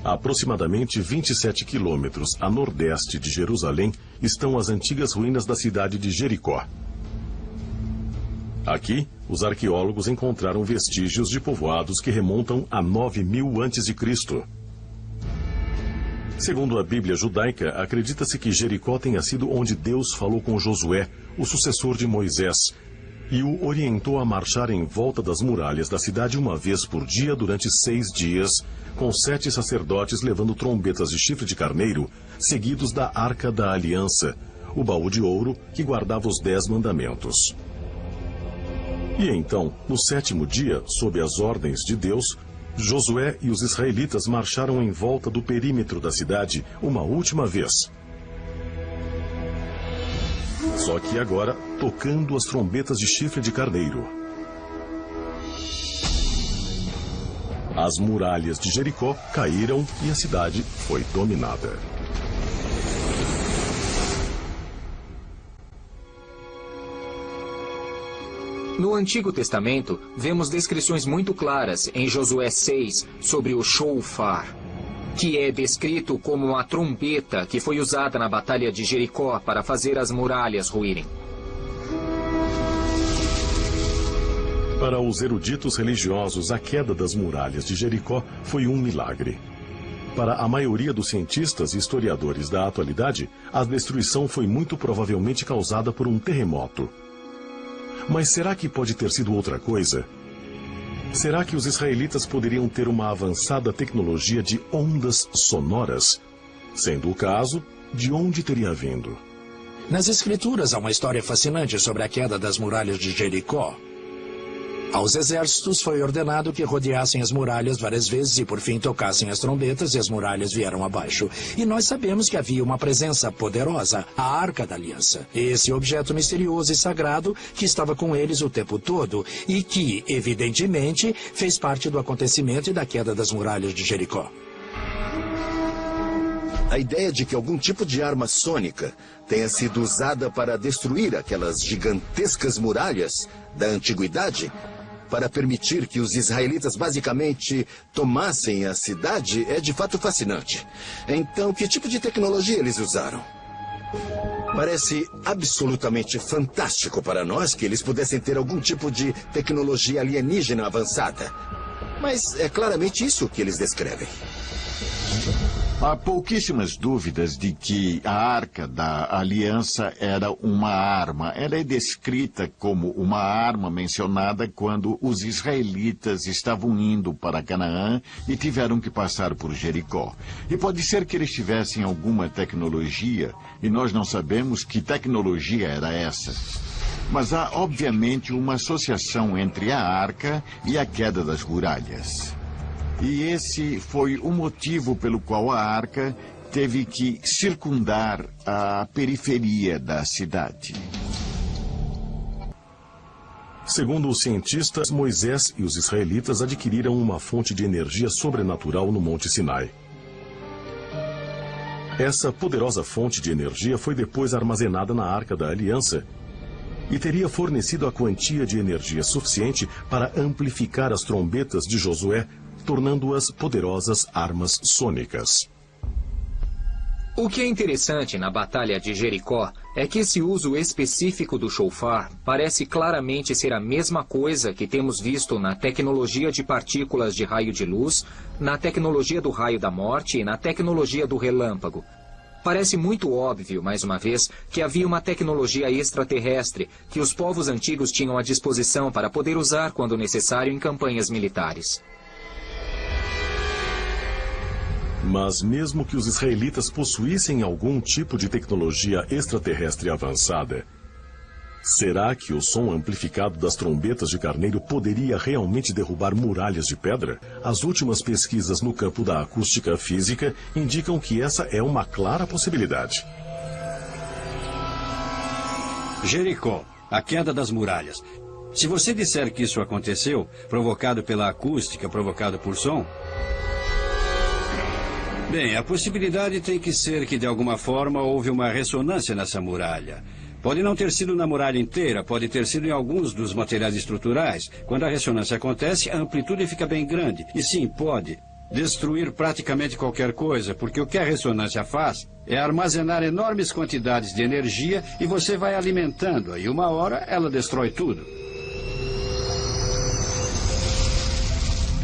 A aproximadamente 27 quilômetros a nordeste de Jerusalém estão as antigas ruínas da cidade de Jericó. Aqui, os arqueólogos encontraram vestígios de povoados que remontam a 9000 a.C. Segundo a Bíblia judaica, acredita-se que Jericó tenha sido onde Deus falou com Josué, o sucessor de Moisés, e o orientou a marchar em volta das muralhas da cidade uma vez por dia durante 6 dias, com 7 sacerdotes levando trombetas de chifre de carneiro, seguidos da Arca da Aliança, o baú de ouro que guardava os 10 mandamentos. E então, no 7º dia, sob as ordens de Deus, Josué e os israelitas marcharam em volta do perímetro da cidade uma última vez. Só que agora, tocando as trombetas de chifre de carneiro. As muralhas de Jericó caíram e a cidade foi dominada. No Antigo Testamento, vemos descrições muito claras em Josué 6 sobre o shofar, que é descrito como uma trombeta que foi usada na Batalha de Jericó para fazer as muralhas ruírem. Para os eruditos religiosos, a queda das muralhas de Jericó foi um milagre. Para a maioria dos cientistas e historiadores da atualidade, a destruição foi muito provavelmente causada por um terremoto. Mas será que pode ter sido outra coisa? Será que os israelitas poderiam ter uma avançada tecnologia de ondas sonoras? Sendo o caso, de onde teria vindo? Nas Escrituras há uma história fascinante sobre a queda das muralhas de Jericó. Aos exércitos foi ordenado que rodeassem as muralhas várias vezes e por fim tocassem as trombetas e as muralhas vieram abaixo. E nós sabemos que havia uma presença poderosa, a Arca da Aliança. Esse objeto misterioso e sagrado que estava com eles o tempo todo e que, evidentemente, fez parte do acontecimento e da queda das muralhas de Jericó. A ideia de que algum tipo de arma sônica tenha sido usada para destruir aquelas gigantescas muralhas da antiguidade, para permitir que os israelitas basicamente tomassem a cidade, é de fato fascinante. Então, que tipo de tecnologia eles usaram? Parece absolutamente fantástico para nós que eles pudessem ter algum tipo de tecnologia alienígena avançada. Mas é claramente isso que eles descrevem. Há pouquíssimas dúvidas de que a Arca da Aliança era uma arma. Ela é descrita como uma arma mencionada quando os israelitas estavam indo para Canaã e tiveram que passar por Jericó. E pode ser que eles tivessem alguma tecnologia e nós não sabemos que tecnologia era essa. Mas há, obviamente, uma associação entre a arca e a queda das muralhas. E esse foi o motivo pelo qual a arca teve que circundar a periferia da cidade. Segundo os cientistas, Moisés e os israelitas adquiriram uma fonte de energia sobrenatural no Monte Sinai. Essa poderosa fonte de energia foi depois armazenada na Arca da Aliança e teria fornecido a quantia de energia suficiente para amplificar as trombetas de Josué, tornando-as poderosas armas sônicas. O que é interessante na Batalha de Jericó é que esse uso específico do shofar parece claramente ser a mesma coisa que temos visto na tecnologia de partículas de raio de luz, na tecnologia do raio da morte e na tecnologia do relâmpago. Parece muito óbvio, mais uma vez, que havia uma tecnologia extraterrestre que os povos antigos tinham à disposição para poder usar quando necessário em campanhas militares. Mas mesmo que os israelitas possuíssem algum tipo de tecnologia extraterrestre avançada, será que o som amplificado das trombetas de carneiro poderia realmente derrubar muralhas de pedra? As últimas pesquisas no campo da acústica física indicam que essa é uma clara possibilidade. Jericó, a queda das muralhas. Se você disser que isso aconteceu, provocado pela acústica, provocado por som... Bem, a possibilidade tem que ser que de alguma forma houve uma ressonância nessa muralha. Pode não ter sido na muralha inteira, pode ter sido em alguns dos materiais estruturais. Quando a ressonância acontece, a amplitude fica bem grande. E sim, pode. destruir praticamente qualquer coisa, porque o que a ressonância faz é armazenar enormes quantidades de energia e você vai alimentando-a, e uma hora ela destrói tudo.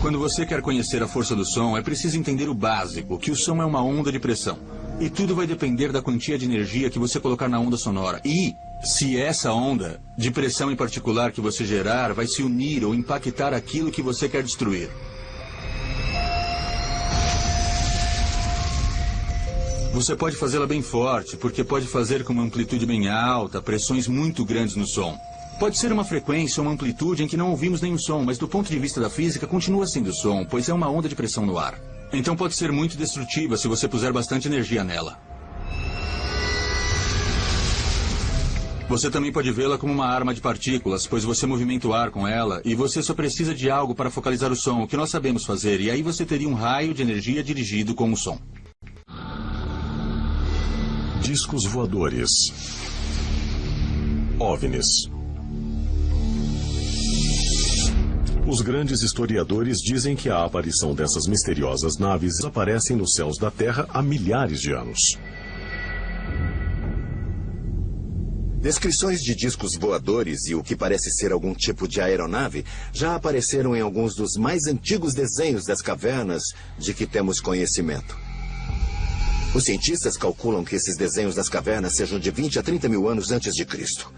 Quando você quer conhecer a força do som, é preciso entender o básico, que o som é uma onda de pressão. E tudo vai depender da quantia de energia que você colocar na onda sonora. E se essa onda de pressão em particular que você gerar vai se unir ou impactar aquilo que você quer destruir. Você pode fazê-la bem forte, porque pode fazer com uma amplitude bem alta, pressões muito grandes no som. Pode ser uma frequência ou uma amplitude em que não ouvimos nenhum som, mas do ponto de vista da física continua sendo som, pois é uma onda de pressão no ar. Então pode ser muito destrutiva se você puser bastante energia nela. Você também pode vê-la como uma arma de partículas, pois você movimenta o ar com ela e você só precisa de algo para focalizar o som, o que nós sabemos fazer, e aí você teria um raio de energia dirigido com o som. Discos voadores. OVNIs. Os grandes historiadores dizem que a aparição dessas misteriosas naves aparecem nos céus da Terra há milhares de anos. Descrições de discos voadores e o que parece ser algum tipo de aeronave já apareceram em alguns dos mais antigos desenhos das cavernas de que temos conhecimento. Os cientistas calculam que esses desenhos das cavernas sejam de 20 a 30 mil anos antes de Cristo.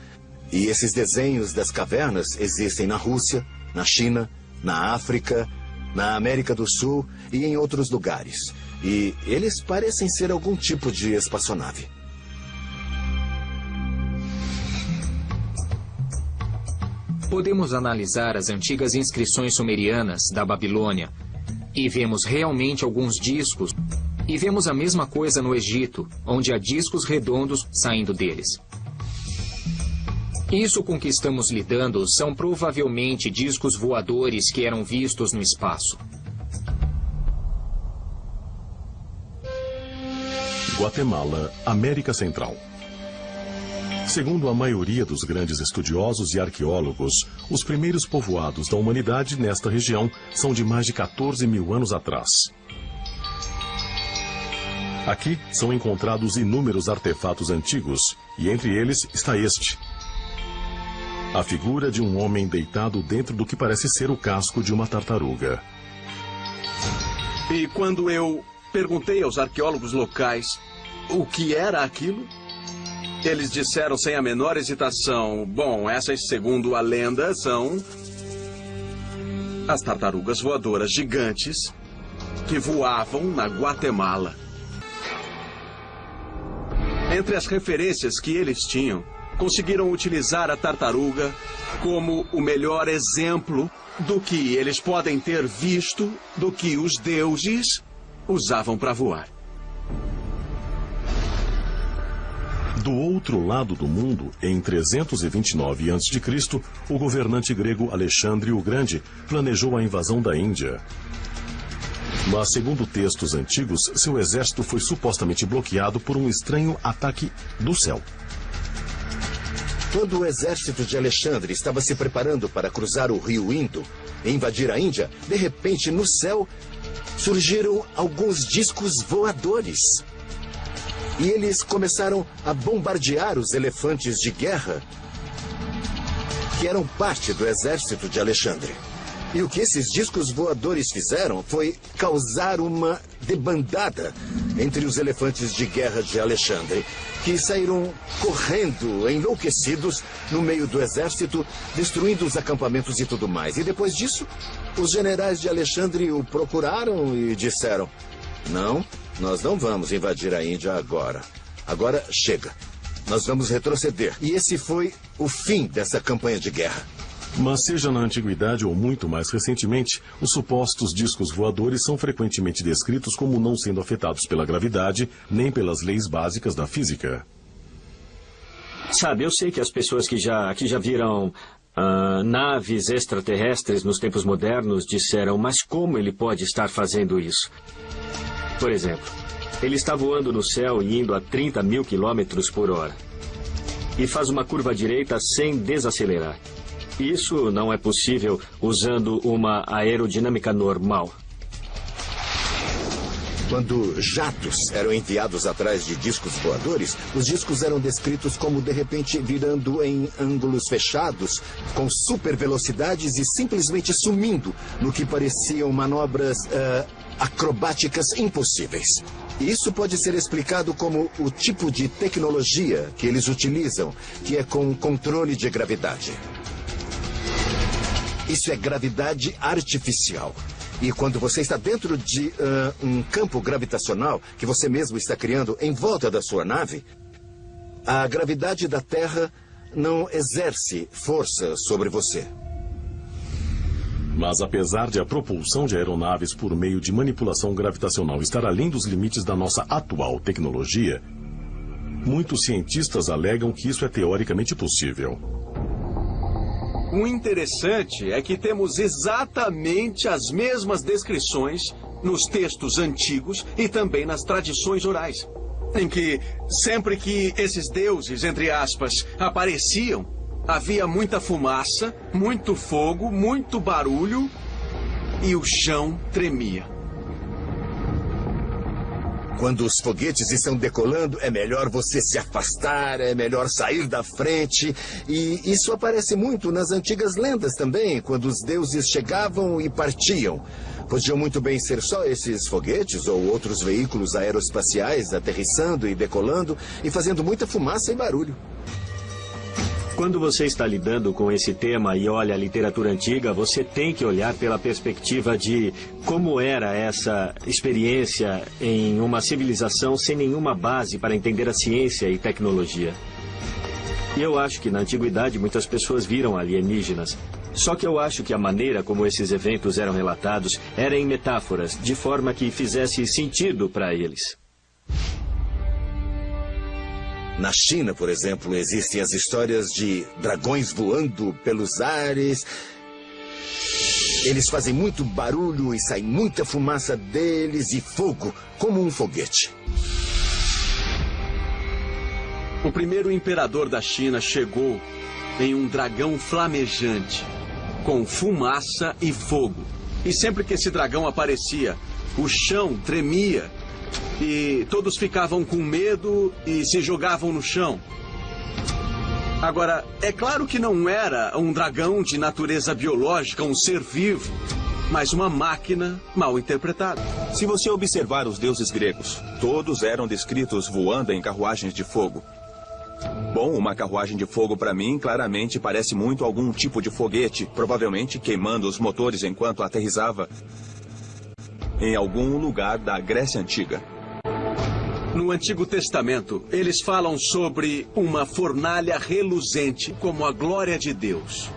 E esses desenhos das cavernas existem na Rússia, na China, na África, na América do Sul e em outros lugares. E eles parecem ser algum tipo de espaçonave. Podemos analisar as antigas inscrições sumerianas da Babilônia e vemos realmente alguns discos. E vemos a mesma coisa no Egito, onde há discos redondos saindo deles. Isso com que estamos lidando são provavelmente discos voadores que eram vistos no espaço. Guatemala, América Central. Segundo a maioria dos grandes estudiosos e arqueólogos, os primeiros povoados da humanidade nesta região são de mais de 14 mil anos atrás. Aqui são encontrados inúmeros artefatos antigos, e entre eles está este. A figura de um homem deitado dentro do que parece ser o casco de uma tartaruga. E quando eu perguntei aos arqueólogos locais o que era aquilo, eles disseram sem a menor hesitação: bom, essas, segundo a lenda, são as tartarugas voadoras gigantes que voavam na Guatemala. Entre as referências que eles tinham, conseguiram utilizar a tartaruga como o melhor exemplo do que eles podem ter visto do que os deuses usavam para voar. Do outro lado do mundo, em 329 a.C., o governante grego Alexandre o Grande planejou a invasão da Índia. Mas, segundo textos antigos, seu exército foi supostamente bloqueado por um estranho ataque do céu. Quando o exército de Alexandre estava se preparando para cruzar o rio Indo e invadir a Índia, de repente, no céu, surgiram alguns discos voadores. E eles começaram a bombardear os elefantes de guerra, que eram parte do exército de Alexandre. E o que esses discos voadores fizeram foi causar uma debandada entre os elefantes de guerra de Alexandre, que saíram correndo, enlouquecidos, no meio do exército, destruindo os acampamentos e tudo mais. E depois disso, os generais de Alexandre o procuraram e disseram: não, nós não vamos invadir a Índia agora. Agora chega. Nós vamos retroceder. E esse foi o fim dessa campanha de guerra. Mas seja na antiguidade ou muito mais recentemente, os supostos discos voadores são frequentemente descritos como não sendo afetados pela gravidade nem pelas leis básicas da física. Sabe, eu sei que as pessoas que já viram naves extraterrestres nos tempos modernos disseram: mas como ele pode estar fazendo isso? Por exemplo, ele está voando no céu e indo a 30 mil quilômetros por hora. E faz uma curva à direita sem desacelerar. Isso não é possível usando uma aerodinâmica normal. Quando jatos eram enviados atrás de discos voadores, os discos eram descritos como de repente virando em ângulos fechados, com super velocidades e simplesmente sumindo no que pareciam manobras acrobáticas impossíveis. Isso pode ser explicado como o tipo de tecnologia que eles utilizam, que é com controle de gravidade. Isso é gravidade artificial. E quando você está dentro de um campo gravitacional que você mesmo está criando em volta da sua nave, a gravidade da Terra não exerce força sobre você. Mas apesar de a propulsão de aeronaves por meio de manipulação gravitacional estar além dos limites da nossa atual tecnologia, muitos cientistas alegam que isso é teoricamente possível. O interessante é que temos exatamente as mesmas descrições nos textos antigos e também nas tradições orais, em que sempre que esses deuses, entre aspas, apareciam, havia muita fumaça, muito fogo, muito barulho e o chão tremia. Quando os foguetes estão decolando, é melhor você se afastar, é melhor sair da frente. E isso aparece muito nas antigas lendas também, quando os deuses chegavam e partiam. Podiam muito bem ser só esses foguetes ou outros veículos aeroespaciais aterrissando e decolando e fazendo muita fumaça e barulho. Quando você está lidando com esse tema e olha a literatura antiga, você tem que olhar pela perspectiva de como era essa experiência em uma civilização sem nenhuma base para entender a ciência e tecnologia. E eu acho que na antiguidade muitas pessoas viram alienígenas. Só que eu acho que a maneira como esses eventos eram relatados era em metáforas, de forma que fizesse sentido para eles. Na China, por exemplo, existem as histórias de dragões voando pelos ares. Eles fazem muito barulho e sai muita fumaça deles e fogo, como um foguete. O primeiro imperador da China chegou em um dragão flamejante, com fumaça e fogo. E sempre que esse dragão aparecia, o chão tremia. E todos ficavam com medo e se jogavam no chão. Agora, é claro que não era um dragão de natureza biológica, um ser vivo, mas uma máquina mal interpretada. Se você observar os deuses gregos, todos eram descritos voando em carruagens de fogo. Bom, uma carruagem de fogo para mim claramente parece muito algum tipo de foguete, provavelmente queimando os motores enquanto aterrissava em algum lugar da Grécia Antiga. No Antigo Testamento, eles falam sobre uma fornalha reluzente como a glória de Deus.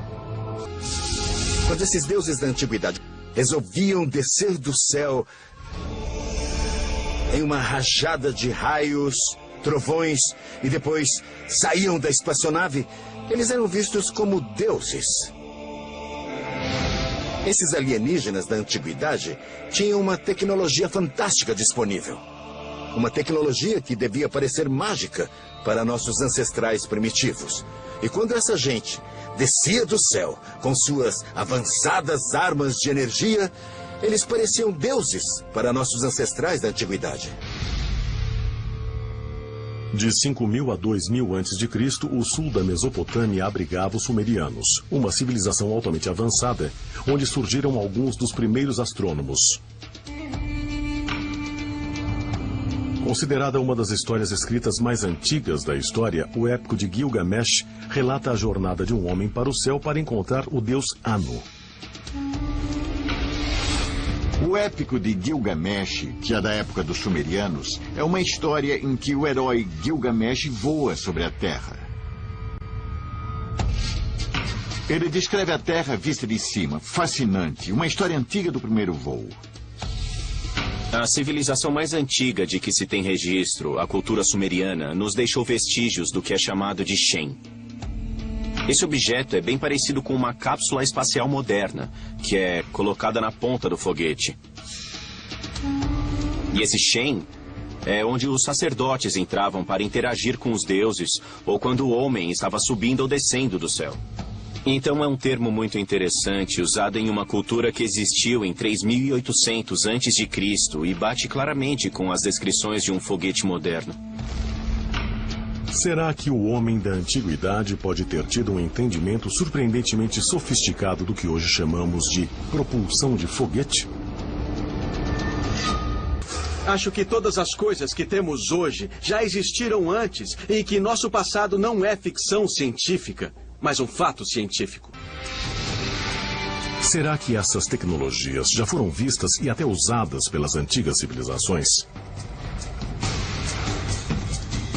Quando esses deuses da antiguidade resolviam descer do céu em uma rajada de raios, trovões e depois saíam da espaçonave, eles eram vistos como deuses. Esses alienígenas da antiguidade tinham uma tecnologia fantástica disponível. Uma tecnologia que devia parecer mágica para nossos ancestrais primitivos. E quando essa gente descia do céu com suas avançadas armas de energia, eles pareciam deuses para nossos ancestrais da antiguidade. De 5.000 a 2.000 a.C., o sul da Mesopotâmia abrigava os sumerianos, uma civilização altamente avançada, onde surgiram alguns dos primeiros astrônomos. Considerada uma das histórias escritas mais antigas da história, o épico de Gilgamesh relata a jornada de um homem para o céu para encontrar o deus Anu. O épico de Gilgamesh, que é da época dos sumerianos, é uma história em que o herói Gilgamesh voa sobre a Terra. Ele descreve a Terra vista de cima, fascinante, uma história antiga do primeiro voo. A civilização mais antiga de que se tem registro, a cultura sumeriana, nos deixou vestígios do que é chamado de Shen. Esse objeto é bem parecido com uma cápsula espacial moderna, que é colocada na ponta do foguete. E esse Shen é onde os sacerdotes entravam para interagir com os deuses, ou quando o homem estava subindo ou descendo do céu. Então é um termo muito interessante, usado em uma cultura que existiu em 3800 a.C. e bate claramente com as descrições de um foguete moderno. Será que o homem da antiguidade pode ter tido um entendimento surpreendentemente sofisticado do que hoje chamamos de propulsão de foguete? Acho que todas as coisas que temos hoje já existiram antes e que nosso passado não é ficção científica, mas um fato científico. Será que essas tecnologias já foram vistas e até usadas pelas antigas civilizações?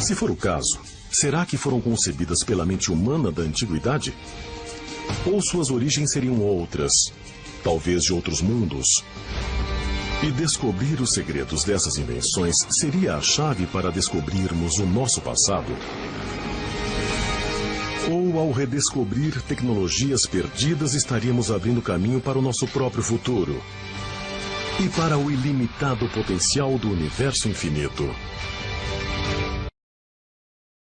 Se for o caso, será que foram concebidas pela mente humana da antiguidade? Ou suas origens seriam outras, talvez de outros mundos? E descobrir os segredos dessas invenções seria a chave para descobrirmos o nosso passado? Ou ao redescobrir tecnologias perdidas, estaríamos abrindo caminho para o nosso próprio futuro? E para o ilimitado potencial do universo infinito?